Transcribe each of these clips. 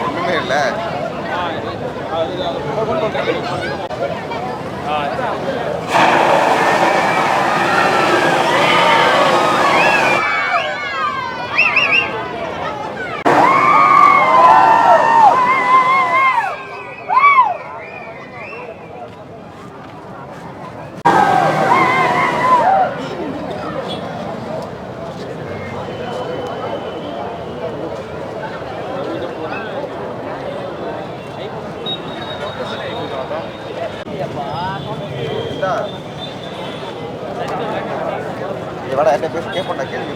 ஒண்ணுமே இல்லை. வாடா என்ன பேச கேட்பேன்டா கேள்வி.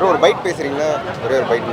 ஒரு பைட் பேசுறீங்களா? ஒரே ஒரு பைட்.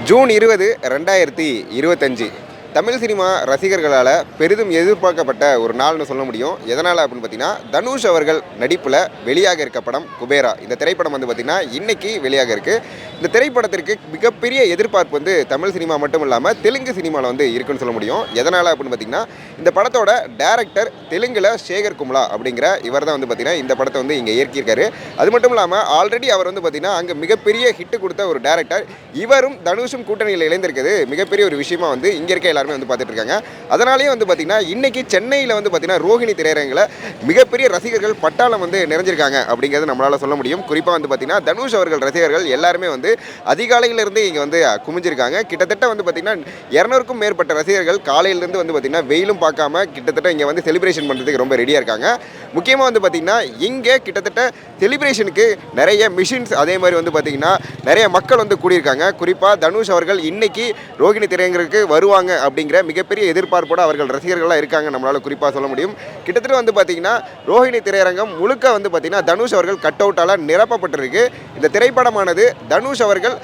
ஜூன் 20, 2025 தமிழ் சினிமா ரசிகர்களால் பெரிதும் எதிர்பார்க்கப்பட்ட ஒரு நாள்னு சொல்ல முடியும். எதனால் அப்படின்னு பார்த்தீங்கன்னா, தனுஷ் அவர்கள் நடிப்பில் வெளியாக இருக்க படம் குபேரா. இந்த திரைப்படம் வந்து பார்த்திங்கன்னா இன்றைக்கி வெளியாக இருக்குது. இந்த திரைப்படத்திற்கு மிகப்பெரிய எதிர்பார்ப்பு வந்து தமிழ் சினிமா மட்டும் இல்லாமல் தெலுங்கு சினிமாவில் வந்து இருக்குன்னு சொல்ல முடியும். எதனால் அப்படின்னு பார்த்திங்கன்னா, இந்த படத்தோட டைரக்டர் தெலுங்கில் சேகர் கும்லா அப்படிங்கிற இவர் தான் வந்து பார்த்திங்கன்னா இந்த படத்தை வந்து இங்கே இயக்கியிருக்காரு. அது மட்டும் இல்லாமல் ஆல்ரெடி அவர் வந்து பார்த்திங்கன்னா அங்கே மிகப்பெரிய ஹிட்டு கொடுத்த ஒரு டைரக்டர். இவரும் தனுஷும் கூட்டணியில் இணைந்திருக்கிறது மிகப்பெரிய ஒரு விஷயமா வந்து இங்கே இருக்க எல்லாருமே வந்து பார்த்துட்டு இருக்காங்க. அதனாலேயே வந்து பார்த்திங்கன்னா இன்றைக்கி சென்னையில் வந்து பார்த்திங்கன்னா ரோஹிணி திரையரங்கில் மிகப்பெரிய ரசிகர்கள் பட்டாளம் வந்து நிறைஞ்சிருக்காங்க அப்படிங்கிறது நம்மளால் சொல்ல முடியும். குறிப்பாக வந்து பார்த்திங்கன்னா தனுஷ் அவர்கள் ரசிகர்கள் எல்லாருமே வந்து அதிகாலையிலிருந்து இங்கே வந்து குமிஞ்சிருக்காங்க. கிட்டத்தட்ட வந்து பார்த்திங்கன்னா 200க்கும் மேற்பட்ட ரசிகர்கள் காலையிலேருந்து வந்து பார்த்திங்கன்னா வெயிலும் பார்க்காம கிட்டத்தட்ட இங்கே வந்து செலிப்ரேஷன் பண்ணுறதுக்கு ரொம்ப ரெடியாக இருக்காங்க. முக்கியமாக வந்து பார்த்திங்கன்னா இங்கே கிட்டத்தட்ட செலிப்ரேஷனுக்கு நிறைய மிஷின்ஸ் அதே மாதிரி வந்து பார்த்திங்கன்னா நிறைய மக்கள் வந்து கூடியிருக்காங்க. குறிப்பாக தனுஷ் அவர்கள் இன்றைக்கி ரோஹிணி திரையரங்குக்கு வருவாங்க அப்படிங்கிற மிகப்பெரிய எதிர்பார்ப்போடு அவர்கள் ரசிகர்களாக இருக்காங்க நம்மளால் குறிப்பாக சொல்ல முடியும். கிட்டத்தட்ட வந்து பார்த்திங்கன்னா ரோஹிணி திரையரங்கம் முழுக்க வந்து பார்த்திங்கன்னா தனுஷ் அவர்கள் கட் அவுட்டால் நிரப்பப்பட்டிருக்கு. இந்த திரைப்படமானது தனுஷ் அவர்கள்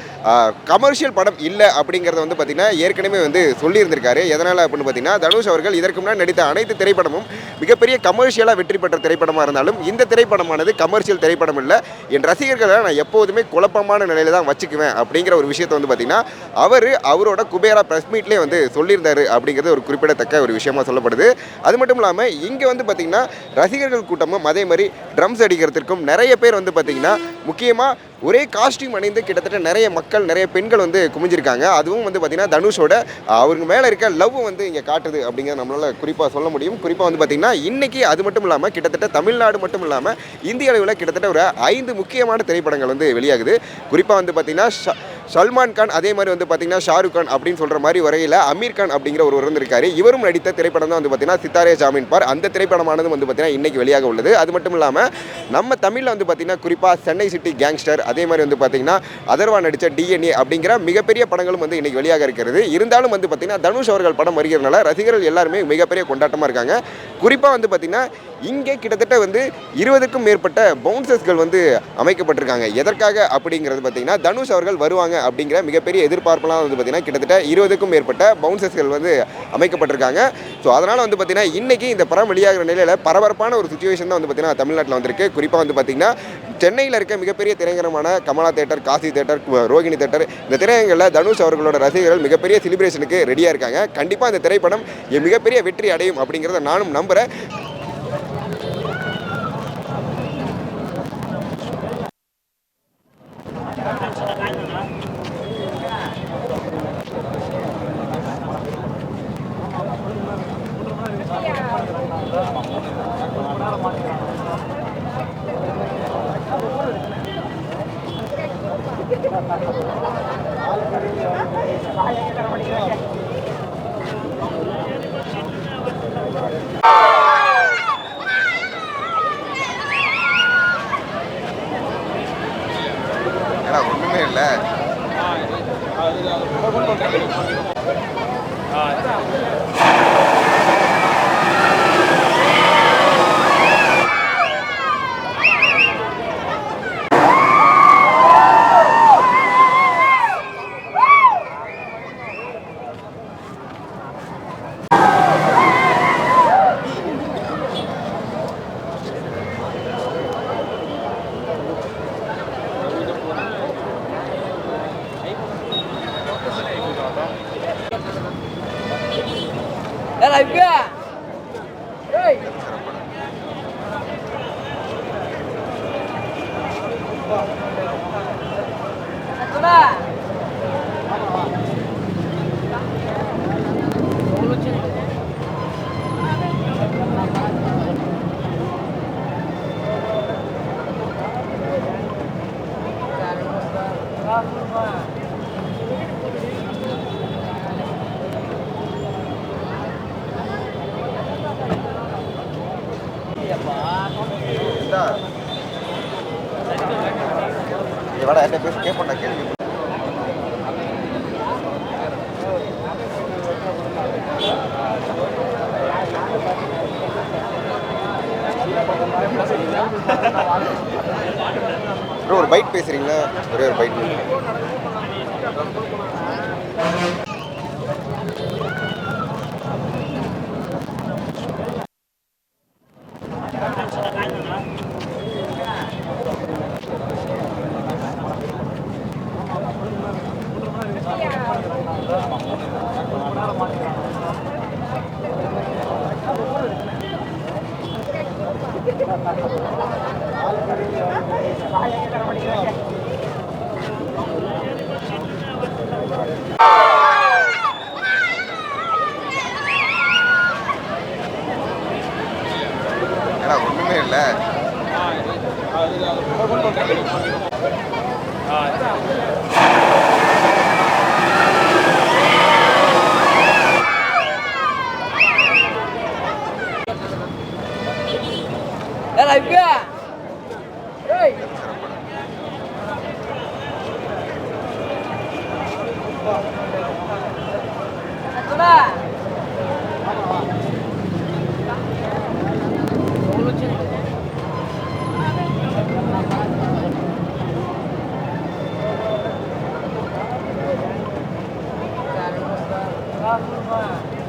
கமர்ஷியல் படம் இல்லை அப்படிங்கிறத வந்து பார்த்திங்கன்னா ஏற்கனவே வந்து சொல்லியிருந்திருக்காரு. எதனால் அப்படின்னு பார்த்திங்கன்னா தனுஷ் அவர்கள் இதற்கு முன்னாடி நடித்த அனைத்து திரைப்படமும் மிகப்பெரிய கமர்ஷியலாக வெற்றி பெற்ற திரைப்படமாக இருந்தாலும் இந்த திரைப்படமானது கமர்ஷியல் திரைப்படம் இல்லை, என் ரசிகர்களை நான் எப்போதுமே குழப்பமான நிலையில் தான் வச்சுக்குவேன் அப்படிங்கிற ஒரு விஷயத்தை வந்து பார்த்திங்கன்னா அவரோட குபேரா ப்ரெஸ் மீட்லேயே வந்து சொல்லியிருந்தார் அப்படிங்கிறது ஒரு குறிப்பிடத்தக்க ஒரு விஷயமாக சொல்லப்படுது. அது மட்டும் இல்லாமல் இங்கே வந்து பார்த்திங்கன்னா ரசிகர்கள் கூட்டமும் அதே மாதிரி ட்ரம்ஸ் அடிக்கிறதுக்கும் நிறைய பேர் வந்து பார்த்திங்கன்னா முக்கியமாக ஒரே காஸ்டியூம் அணிந்து கிட்டத்தட்ட நிறைய மக்கள் நிறைய பெண்கள் வந்து குமிஞ்சிருக்காங்க. அதுவும் வந்து பார்த்திங்கன்னா தனுஷோட அவருக்கு மேலே இருக்க லவ் வந்து இங்கே காட்டுது அப்படிங்கிறத நம்மளால் குறிப்பாக சொல்ல முடியும். குறிப்பாக வந்து பார்த்திங்கன்னா இன்றைக்கி அது மட்டும் இல்லாமல் கிட்டத்தட்ட தமிழ்நாடு மட்டும் இல்லாமல் இந்திய அளவில் கிட்டத்தட்ட ஒரு 5 முக்கியமான திரைப்படங்கள் வந்து வெளியாகுது. குறிப்பாக வந்து பார்த்திங்கன்னா சல்மான் கான் அதே மாதிரி வந்து பார்த்திங்கன்னா ஷாருக் கான் அப்படின்னு சொல்கிற மாதிரி வரையில் அமீர் கான் அப்படிங்கிற ஒருவர் இருந்திருக்காரு. இவரும் நடித்த திரைப்படம் தான் வந்து பார்த்திங்கன்னா சித்தாரே ஜாமீன் பார். அந்த திரைப்படமானது வந்து பார்த்திங்கன்னா இன்றைக்கி வெளியாக உள்ளது. அது மட்டும் இல்லாமல் நம்ம தமிழில் வந்து பார்த்திங்கன்னா குறிப்பாக சென்னை சிட்டி கேங்ஸ்டர் அதே மாதிரி வந்து பார்த்திங்கன்னா அதர்வா நடித்த டிஎன்ஏ அப்படிங்கிற மிகப்பெரிய படங்களும் வந்து இன்றைக்கி வெளியாக இருக்கிறது. இருந்தாலும் வந்து பார்த்திங்கன்னா தனுஷ் அவர்கள் படம் வருகிறதுனால ரசிகர்கள் எல்லாருமே மிகப்பெரிய கொண்டாட்டமாக இருக்காங்க. குறிப்பாக வந்து பார்த்திங்கன்னா இங்கே கிட்டத்தட்ட வந்து 20க்கும் மேற்பட்ட பவுன்சர்ஸ்கள் வந்து அமைக்கப்பட்டிருக்காங்க. எதற்காக அப்படிங்கிறது பார்த்திங்கன்னா தனுஷ் அவர்கள் வருவாங்க அப்படிங்கிற மிகப்பெரிய எதிர்பார்ப்பெல்லாம் வந்து பார்த்திங்கன்னா கிட்டத்தட்ட 20க்கும் மேற்பட்ட பவுன்சர்ஸ்கள் வந்து அமைக்கப்பட்டிருக்காங்க. ஸோ அதனால் வந்து பார்த்திங்கன்னா இன்றைக்கி இந்த படம் வெளியாகிற நிலையில் பரபரப்பான ஒரு சுச்சுவேஷன் தான் வந்து பார்த்திங்கன்னா தமிழ்நாட்டில் வந்திருக்கு. குறிப்பாக வந்து பார்த்திங்கன்னா சென்னையில் இருக்க மிகப்பெரிய திரையரங்கமான Kamala theatre, Kasi theatre, Rohini theatre இந்த திரையரங்களில் தனுஷ் அவர்களோட ரசிகர்கள் மிகப்பெரிய செலிப்ரேஷனுக்கு ரெடியாக இருக்காங்க. கண்டிப்பாக இந்த திரைப்படம் மிகப்பெரிய வெற்றி அடையும் அப்படிங்கிறத நானும் நம்புகிறேன். ஏன்னா ஒன்றுமே இல்லை. வாடா என்ன பேச கேட்பேன்டா கேள்வி. ப்ரோ ஒரு பைட் பேசுறீங்களா? ஒரே ஒரு பைட். ஏன்னா ஒன்றுமே இல்லை. Vamos,